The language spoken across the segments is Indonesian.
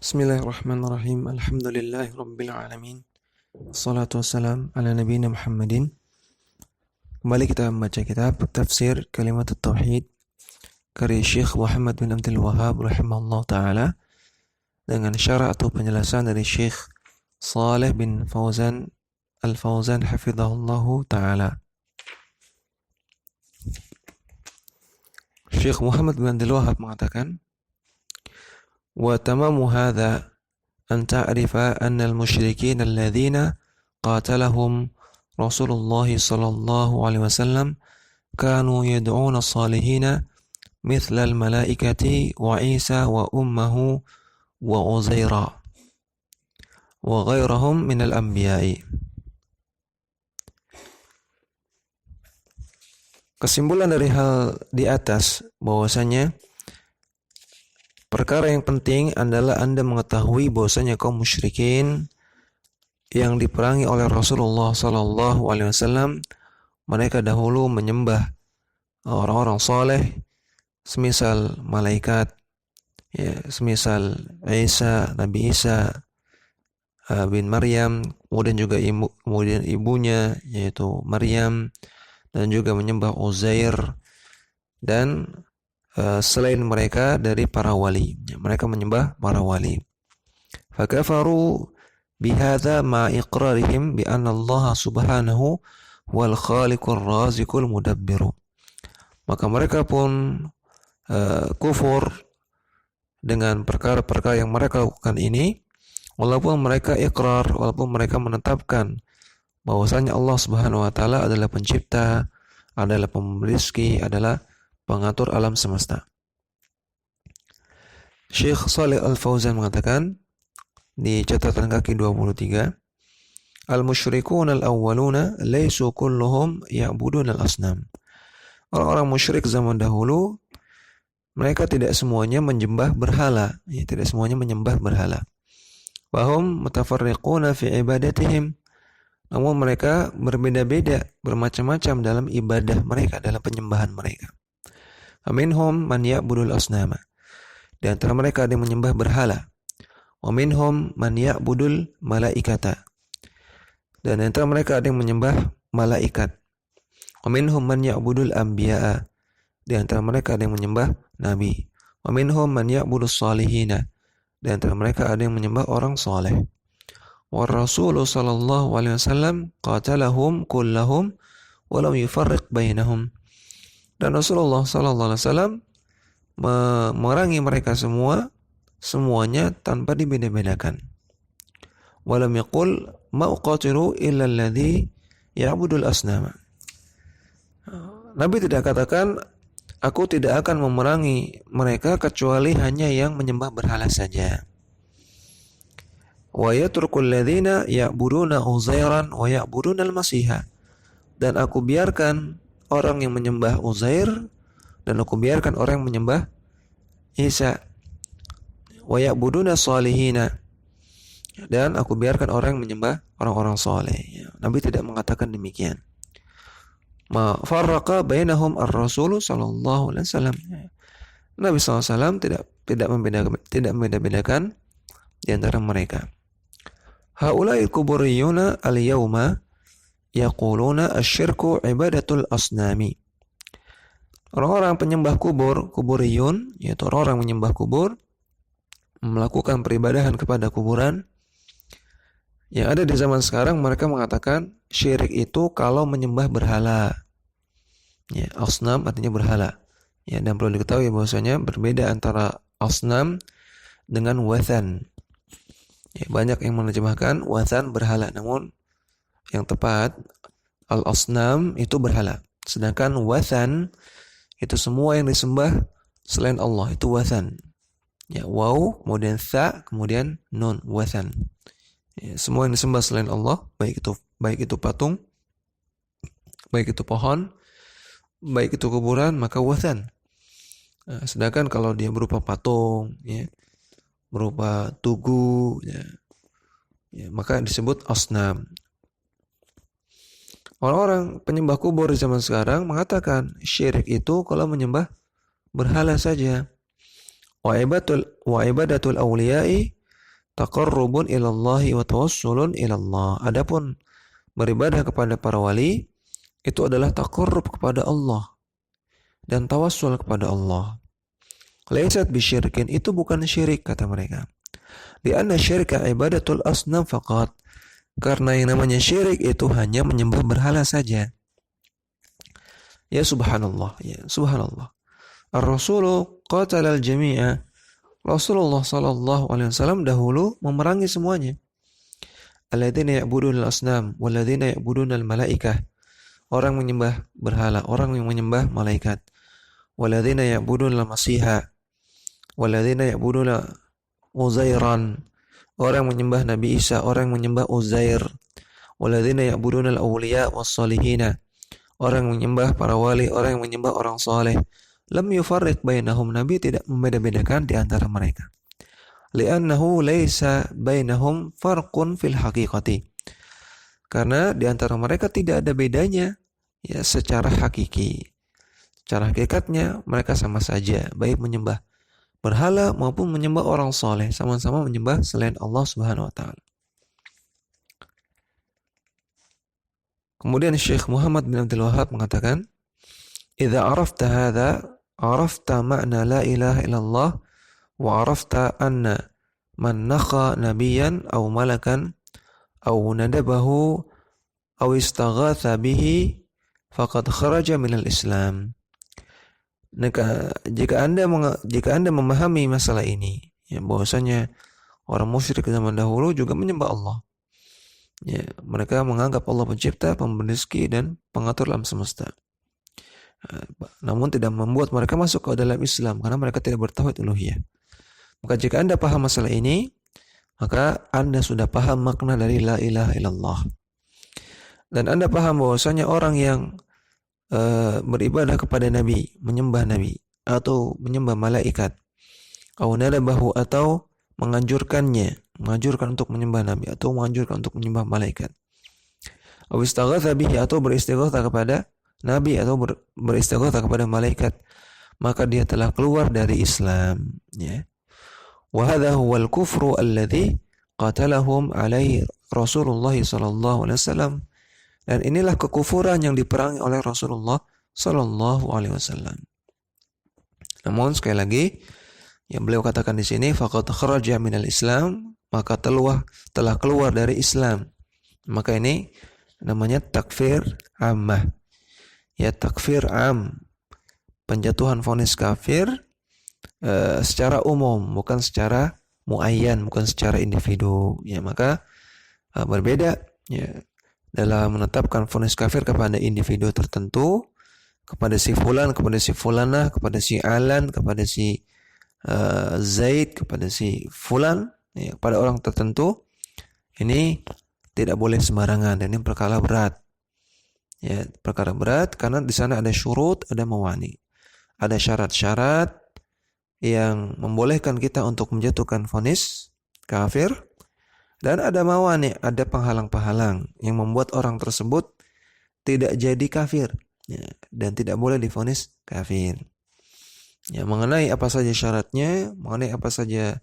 Bismillahirrahmanirrahim. Alhamdulillahi rabbil alamin. Wassalatu wassalam ala nabiyina Muhammadin. Kembali kita membaca kitab Tafsir Kalimat Tauhid karya Syekh Muhammad bin Abdul Wahhab rahimahullah taala dengan syarah atau penjelasan dari Syekh Saleh bin Fauzan Al-Fauzan hafizahullahu taala. Syekh Muhammad bin Abdul Wahhab mengatakan, wa tamamu hadha an ta'rifa anna al-musyrikin alladhina qatalahum Rasulullah sallallahu alaihi wasallam kanu yad'una as-salihina mithla al-malaikati wa Isa wa ummuhu wa Uzaira wa ghairahum min al-anbiya'i. Kesimpulan dari hal di atas bahwasanya perkara yang penting adalah Anda mengetahui bahwasanya kaum musyrikin yang diperangi oleh Rasulullah sallallahu alaihi wasallam, mereka dahulu menyembah orang-orang saleh semisal malaikat, ya, semisal Nabi Isa bin Maryam, kemudian ibunya yaitu Maryam, dan juga menyembah Uzair dan selain mereka dari para wali. Mereka menyembah para wali. Fakafaru bihadza ma iqrarihim bi anna Allah subhanahu wal khaliqur raziqul mudabbiru. Maka mereka pun kufur dengan perkara-perkara yang mereka lakukan ini, walaupun mereka iqrar, walaupun mereka menetapkan bahwasanya Allah Subhanahu wa taala adalah pencipta, adalah pemberi rezeki, adalah pengatur alam semesta. Syekh Saleh Al-Fauzan mengatakan di catatan kaki 23, al-musyrikun al-awwaluna laysu kulluhum ya'budun al-asnam. Orang-orang musyrik zaman dahulu, mereka tidak semuanya menyembah berhala, tidak semuanya menyembah berhala. Wahum mutafarriquna fi ibadatihim. Namun mereka berbeda-beda, bermacam-macam dalam ibadah mereka, dalam penyembahan mereka. Minhum man ya'budul asnama. Di antara mereka ada yang menyembah berhala. Wa minhum man ya'budul malaikata. Dan di antara mereka ada yang menyembah malaikat. Wa minhum man ya'budul anbiya'a. Di antara mereka ada yang menyembah nabi. Wa minhum man ya'budus salihina. Di antara mereka ada yang menyembah orang saleh. Wa Rasulullah sallallahu alaihi wasallam qatalahum kullahum wa lam yufarriq bainahum. Dan Rasulullah sallallahu alaihi wasallam memerangi mereka semuanya tanpa dibeda-bedakan. Wa lam yaqul ma uqatilu illa alladhi ya'budul asnama. Nabi tidak katakan aku tidak akan memerangi mereka kecuali hanya yang menyembah berhala saja. Wa yatrukul ladzina ya'buduna Uzairan wa ya'buduna al-Masiha. Dan aku biarkan orang yang menyembah Uzair dan aku biarkan orang yang menyembah Isa. Wa ya'buduna salihina. Dan aku biarkan orang yang menyembah orang-orang saleh. Nabi tidak mengatakan demikian. Ma farraqa bainahum ar-Rasul sallallahu alaihi wasallam. Nabi sallallahu alaihi wasallam tidak membeda-bedakan di antara mereka. Haula'il kuburiyuna al-yawma yaquluna asyirku ibadatul asnami. Orang-orang penyembah kuburiyun, yaitu orang-orang menyembah kubur, melakukan peribadahan kepada kuburan. Yang ada di zaman sekarang, mereka mengatakan syirik itu kalau menyembah berhala. Ya, asnam artinya berhala. Ya, dan perlu diketahui bahwasanya berbeda antara asnam dengan wathan. Ya, banyak yang menerjemahkan wathan berhala, namun yang tepat al-asnam itu berhala. Sedangkan wathan itu semua yang disembah selain Allah, itu wathan. Ya, waw, kemudian tha, kemudian nun, wathan. Ya, semua yang disembah selain Allah, baik itu patung, baik itu pohon, baik itu kuburan, maka wathan. Nah, sedangkan kalau dia berupa patung, ya, berupa tugu, ya, maka disebut asnam. Orang-orang penyembah kubur di zaman sekarang mengatakan syirik itu kalau menyembah berhala saja. Wa ibadatul awliya'i taqarrubun ilallahi wa tawassulun ilallah. Adapun beribadah kepada para wali itu adalah taqarrub kepada Allah dan tawassul kepada Allah. Laisat bisyirkin, itu bukan syirik kata mereka. Lianna syirka ibadatul asnam faqat. Karena yang namanya syirik itu hanya menyembah berhala saja. Ya subhanallah, ya subhanallah. Ar-Rasulu qatalal jami'a. Rasulullah sallallahu alaihi wasallam dahulu memerangi semuanya. Alladzina ya'budunal asnam walladzina ya'budunal malaikah. Orang menyembah berhala, orang yang menyembah malaikat. Walladzina ya'budunal masiha. Walladzina ya'buduna Uzairan. Orang menyembah Nabi Isa, orang menyembah Uzair. Walladzina ya'budunal awliya was-salihina. Orang menyembah para wali, orang yang menyembah orang saleh. Lam yufarriq bainahum, Nabi tidak membeda-bedakan di antara mereka. Li'annahu laisa bainahum farqun fil haqiqati. Karena di antara mereka tidak ada bedanya ya secara hakiki. Secara hakikatnya mereka sama saja, baik menyembah berhala maupun menyembah orang soleh, sama-sama menyembah selain Allah Subhanahu wa taala. Kemudian Syekh Muhammad bin Abdul Wahhab mengatakan, "Idza arafta hadza, arafta ma'na la ilaha illallah wa arafta anna man nakha nabiyan aw malakan aw nadabahu aw istaghatha bihi faqad kharaja minal Islam." Jika Anda memahami masalah ini, ya bahwasanya orang musyrik zaman dahulu juga menyembah Allah. Ya, mereka menganggap Allah pencipta, pemberi rezeki dan pengatur alam semesta. Namun tidak membuat mereka masuk ke dalam Islam karena mereka tidak bertauhid uluhiyah. Maka jika Anda paham masalah ini, maka Anda sudah paham makna dari la ilaha illallah. Dan Anda paham bahwasanya orang yang beribadah kepada Nabi, menyembah Nabi, atau menyembah malaikat, atau menganjurkan untuk menyembah Nabi, atau menganjurkan untuk menyembah malaikat, atau beristighatsah kepada Nabi, atau beristighatsah kepada malaikat, maka dia telah keluar dari Islam. Ya. Wa hadha huwal kufru alladhi qatalahum alaihi Rasulullah sallallahu alaihi wasallam. Dan inilah kekufuran yang diperangi oleh Rasulullah sallallahu alaihi wasallam. Namun sekali lagi yang beliau katakan di sini faqad kharaja minal Islam, maka telah keluar dari Islam. Maka ini namanya takfir ammah. Ya, takfir am, penjatuhan vonis kafir secara umum, bukan secara muayyan, bukan secara individu. Ya, maka berbeda ya dalam menetapkan vonis kafir kepada individu tertentu, kepada si fulan, kepada si fulanah, kepada si alan, kepada si Zaid, kepada si fulan, ya, kepada orang tertentu, ini tidak boleh sembarangan dan ini perkara berat. Ya, perkara berat karena di sana ada syurut, ada mawani. Ada syarat-syarat yang membolehkan kita untuk menjatuhkan vonis kafir. Dan ada mawani, ada penghalang-penghalang yang membuat orang tersebut tidak jadi kafir ya, dan tidak boleh divonis kafir. Ya, mengenai apa saja syaratnya, mengenai apa saja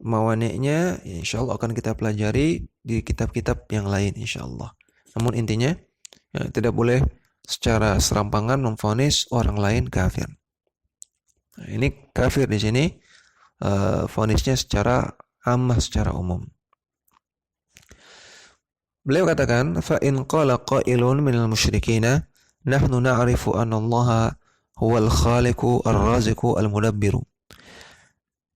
mawani'nya, ya, insyaallah akan kita pelajari di kitab-kitab yang lain insyaallah. Namun intinya ya, tidak boleh secara serampangan memvonis orang lain kafir. Nah, ini kafir di sini vonisnya secara ammah, secara umum. Beliau katakan, fa in qala qailun minal musyrikina nahnu na'rifu anna Allah huwal khaliqu ar-raziqu al-mudabbiru.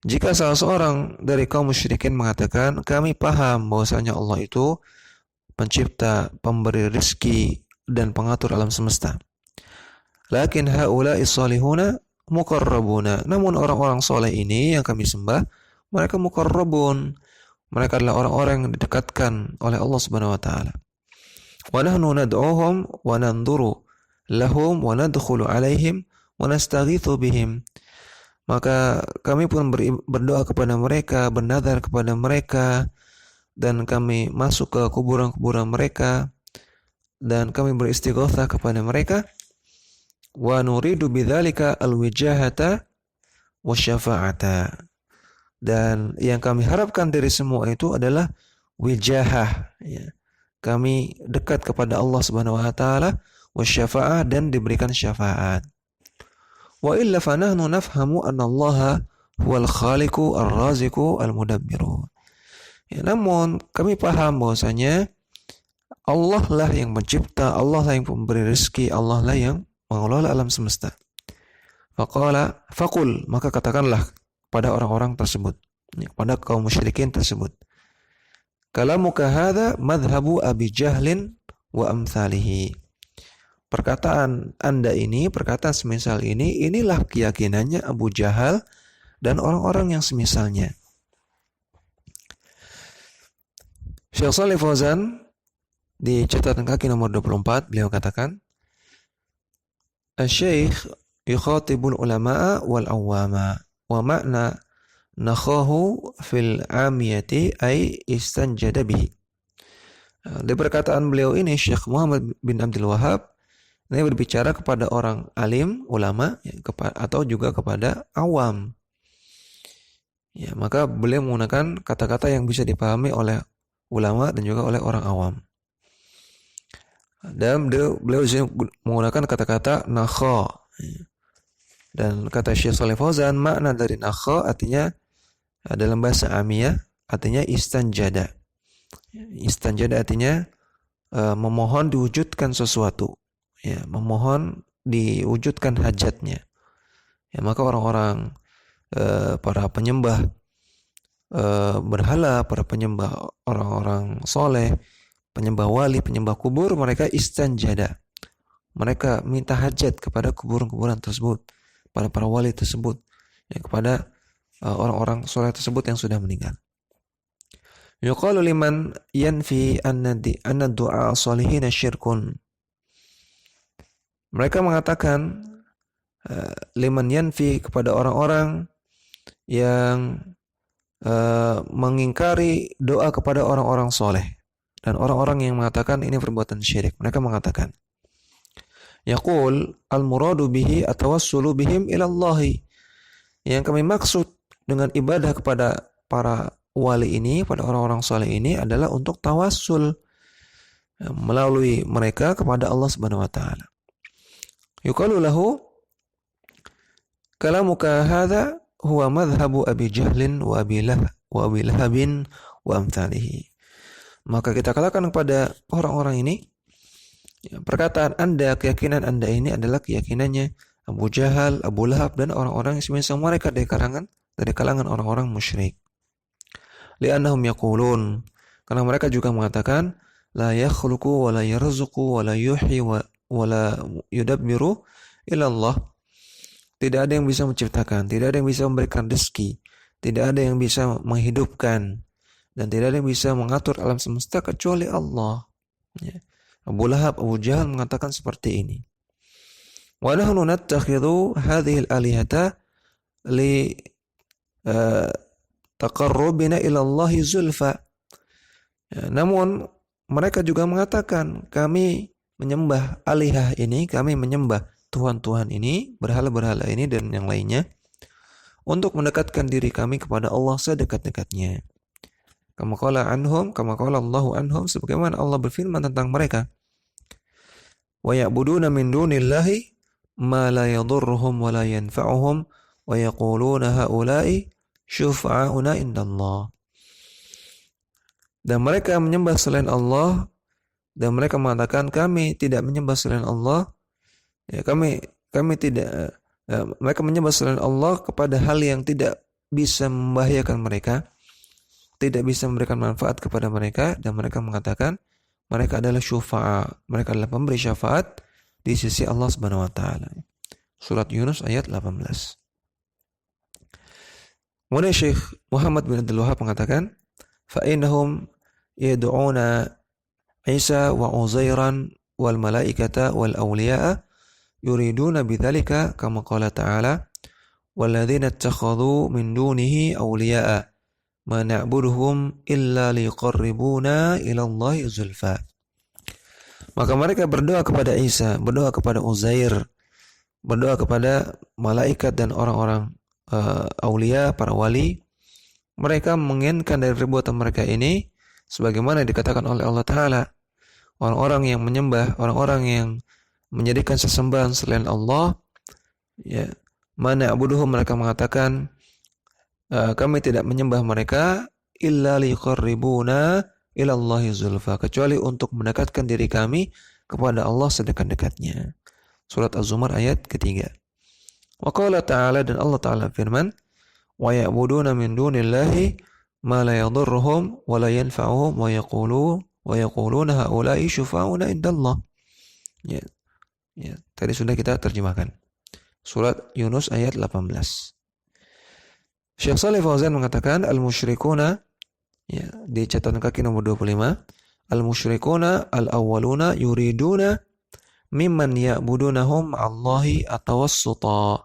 Jika salah seorang dari kaum musyrikin mengatakan, kami paham bahwasanya Allah itu pencipta, pemberi rezeki dan pengatur alam semesta. Lakin haula'i salihuna muqarrabuna. Namun orang-orang soleh ini yang kami sembah, mereka muqarrabun. Mereka adalah orang-orang yang didekatkan oleh Allah Subhanahu wa taala. Wa nahnu nad'uhum wa nanduru lahum wa nadkhulu alaihim wa nastaghitsu bihim. Maka kami pun berdoa kepada mereka, bernazar kepada mereka, dan kami masuk ke kuburan-kuburan mereka, dan kami beristighatsah kepada mereka. Wa nuridu bidzalika alwijahata wasyafa'ata. Dan yang kami harapkan dari semua itu adalah wijahah, ya. Kami dekat kepada Allah Subhanahu wa taala, wasyafa'ah, dan diberikan syafaat. Wa illa fanahnu nafhamu anna Allah huwal khaliqu ar-raziqu al-mudabbiru. Ya, namun kami paham bahwasanya Allah lah yang mencipta, Allah lah yang pemberi rezeki, Allah lah yang mengelola alam semesta. Faqul, maka katakanlah pada orang-orang tersebut, pada kaum musyrikin tersebut, kalamuka hadza madhhabu Abi Jahlin wa amthalihi. Perkataan Anda ini, perkataan semisal ini, inilah keyakinannya Abu Jahal dan orang-orang yang semisalnya. Syekh Shalih Fauzan di catatan kaki nomor 24, beliau katakan, Asy-Syaikh yukhatibul ulama'a wal awwama wa makna nakhahu fil amiyati ay istanjada bihi. Di perkataan beliau ini, Syekh Muhammad bin Abdul Wahhab ini berbicara kepada orang alim, ulama, ya, atau juga kepada awam. Ya, maka beliau menggunakan kata-kata yang bisa dipahami oleh ulama dan juga oleh orang awam. Dan beliau menggunakan kata-kata nakha. Dan kata Syekh Shalih Fauzan, makna dari nakha artinya dalam bahasa amiyah artinya istanjada. Istanjada artinya memohon diwujudkan sesuatu. Ya, memohon diwujudkan hajatnya. Ya, maka orang-orang para penyembah berhala, para penyembah orang-orang soleh, penyembah wali, penyembah kubur, mereka istanjada. Mereka minta hajat kepada kuburan-kuburan tersebut, pada para wali tersebut, ya, kepada orang-orang soleh tersebut yang sudah meninggal. Yuqalu liman yanfi anna du'a salihina syirkun. Mereka mengatakan liman yanfi kepada orang-orang yang mengingkari doa kepada orang-orang soleh dan orang-orang yang mengatakan ini perbuatan syirik. Mereka mengatakan, yaqul al-muradu bihi atawassulu bihim ilallahi. Yang kami maksud dengan ibadah kepada para wali ini, pada orang-orang soleh ini adalah untuk tawassul melalui mereka kepada Allah Subhanahu wa taala. Yuqalu lahu kalamuka hadza huwa madhhabu Abi Jahlin wa Abi Lahabin wa amthalihi. Maka kita katakan kepada orang-orang ini, perkataan Anda, keyakinan Anda ini adalah keyakinannya Abu Jahal, Abu Lahab, dan orang-orang yang semisal mereka dari kalangan orang-orang musyrik. Li'annahum yaqulun, karena mereka juga mengatakan la yakhluqu wa la yarzuqu wa la yuhyi wa la yudabbiru illa Allah. Tidak ada yang bisa menciptakan, tidak ada yang bisa memberikan rezeki, tidak ada yang bisa menghidupkan, dan tidak ada yang bisa mengatur alam semesta kecuali Allah. Ya. Abu Lahab, Abu Jahal mengatakan seperti ini. Wa nahnu nattakhidhu hadhihi al-alihata li taqarrubina ila Allah zulfa. Ya, namun mereka juga mengatakan kami menyembah alihah ini, kami menyembah Tuhan-Tuhan ini, berhala-berhala ini dan yang lainnya untuk mendekatkan diri kami kepada Allah sedekat-dekatnya. Kama qala Allahu anhum, sebagaimana Allah berfirman tentang mereka. Wa ya'buduna min dunillahi ma la yadurruhum wa la yanfa'uhum wa yaquluna haula'i syufa'auna indallah. Dan mereka menyembah selain Allah, dan mereka mengatakan kami tidak menyembah selain Allah. Ya, kami tidak. Mereka menyembah selain Allah kepada hal yang tidak bisa membahayakan mereka, tidak bisa memberikan manfaat kepada mereka, dan mereka mengatakan mereka adalah syufa'a, mereka adalah pemberi syafaat di sisi Allah Subhanahu wa taala. Surat Yunus ayat 18. Kemudian Syekh Muhammad bin Abdul Wahhab mengatakan, fa innahum yad'una Isa wa Uzairan wal malaikata wal awliya'a yuriduna bidzalika kama qala ta'ala walladzina ittakhadhu min dunihi awliya'a ma na'buduhum illa liqarribuna ila Allahi zulfa. Maka mereka berdoa kepada Isa, berdoa kepada Uzair, berdoa kepada malaikat dan orang-orang aulia, para wali, mereka menginginkan dari perbuatan mereka ini sebagaimana dikatakan oleh Allah Ta'ala, orang-orang yang menyembah, orang-orang yang menjadikan sesembahan selain Allah, ya, mana abuduhum, mereka mengatakan kami tidak menyembah mereka illa liqarribuna ilallahi zulfa, kecuali untuk mendekatkan diri kami kepada Allah sedekat-dekatnya. Surat Az-Zumar ayat ketiga. Wa qala ta'ala, dan Allah Ta'ala firman, wa ya'buduna min dunillahi ma la yadurruhum wa la yanfa'uhum wa yaquluna haula'i syufa'una indallah. Ya, ya, tadi sudah kita terjemahkan. Surat Yunus ayat 18. Syekh Shalih Fauzan mengatakan al-musyrikuna, ya, di catatan kaki nomor 25, al-musyrikuna al-awwaluna yuriduna mimman ya'budunahum Allahi atawassuta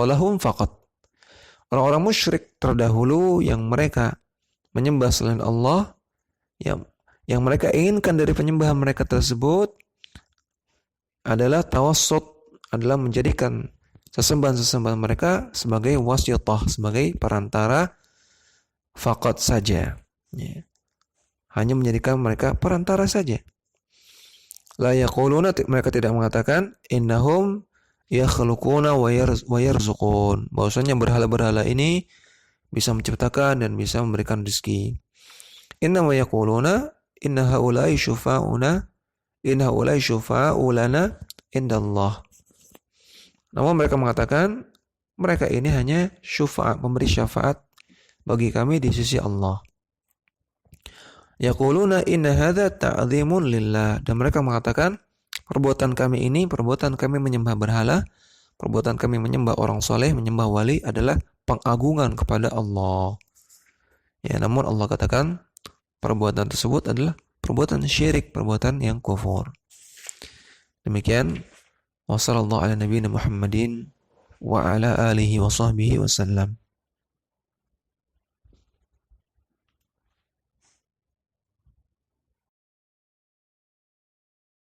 lahum faqat. Orang-orang musyrik terdahulu yang mereka menyembah selain Allah, yang mereka inginkan dari penyembahan mereka tersebut adalah tawassut, adalah menjadikan sesembahan-sesembahan mereka sebagai wasitah, sebagai perantara faqat saja, ya. Hanya menjadikan mereka perantara saja. La yaquluna, mereka tidak mengatakan innahum yakhluquna wa yarzuqun, bahwasanya berhala-berhala ini bisa menciptakan dan bisa memberikan rezeki. Inna wa yaquluna inna haula'i syufa'una lana indallah. Namun mereka mengatakan mereka ini hanya syufa'a, memberi syafaat bagi kami di sisi Allah. Yaquluna inna hadza ta'dhimun lillah, dan mereka mengatakan perbuatan kami ini, perbuatan kami menyembah berhala, perbuatan kami menyembah orang soleh, menyembah wali adalah pengagungan kepada Allah. Ya, namun Allah katakan perbuatan tersebut adalah perbuatan syirik, perbuatan yang kufur. Demikian, wa sallallahu ala nabiyina Muhammadin wa ala alihi wa sahbihi wasallam.